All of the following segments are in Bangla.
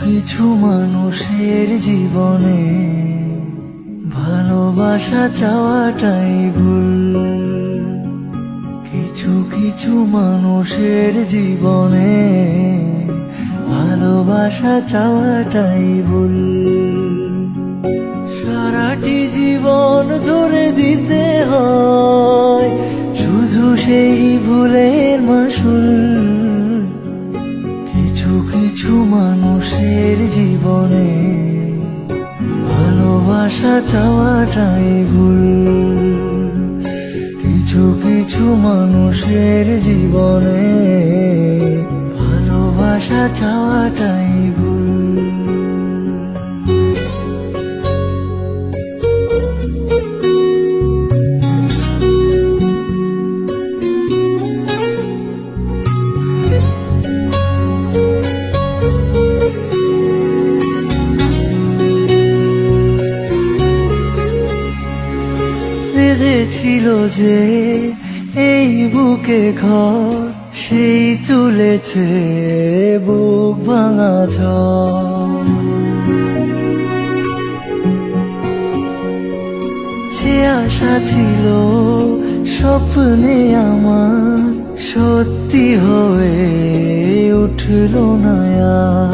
কিছু মানুষের জীবনে ভালোবাসা চাওয়াটাই ভুল। কিছু কিছু মানুষের জীবনে ভালোবাসা চাওয়াটাই ভুল। সারাটি জীবন ধরে দিতে হয় শুধু সেই ভুলের মাসুল। কিছু কিছু মানুষের জীবনে ভালোবাসা চাওয়াটাই ভুল। কিছু কিছু মানুষের জীবনে ভালোবাসা চাওয়াটাই ভুল। বেঁধেছিল যে এই বুকে ঘর, সেই তুলেছে বুক ভাঙা ঝড়। যে আশা ছিল স্বপ্নে আমার সত্যি হয়ে উঠল না আর।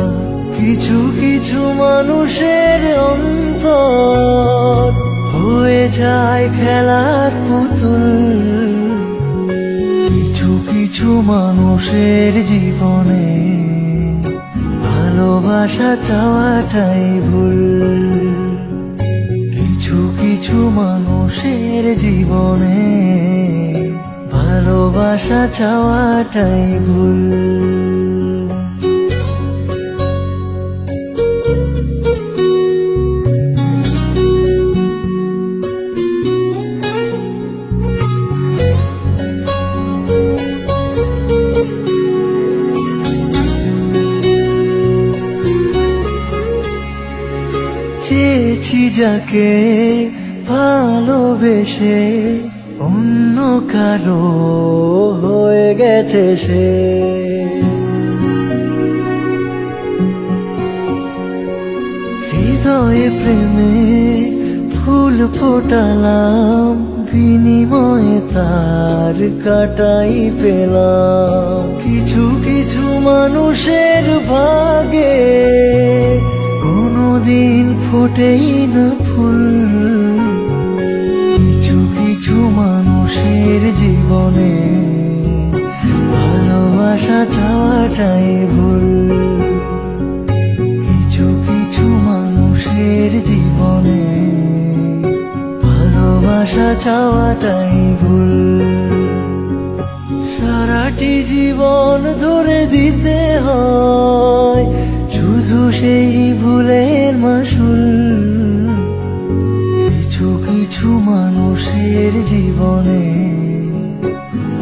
কিছু কিছু মানুষের অন্তর হয়ে যায় খেলার পুতুল। কিছু কিছু মানুষের জীবনে ভালোবাসা চাওয়াটাই ভুল। কিছু কিছু মানুষের জীবনে ভালোবাসা চাওয়াটাই ভুল। চেয়েছি যাকে ভালোবেসে অন্য কারো হয়ে গেছে সে। হৃদয়ে প্রেমে ফুল ফোটালাম, বিনিময়ে তার কাটাই পেলাম। কিছু কিছু মানুষের ভাগে কোনদিন ফোটেই না ফুল। কিছু কিছু মানুষের জীবনে ভালোবাসা চাওয়াটাই ভুল। কিছু কিছু মানুষের জীবনে ভালোবাসা চাওয়াটাই ভুল। সারাটি জীবন ধরে দিতে হয় শুধু সেই ভুলের মাসুল। কিছু কিছু মানুষের জীবনে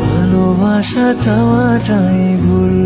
ভালোবাসা চাওয়াটাই ভুল।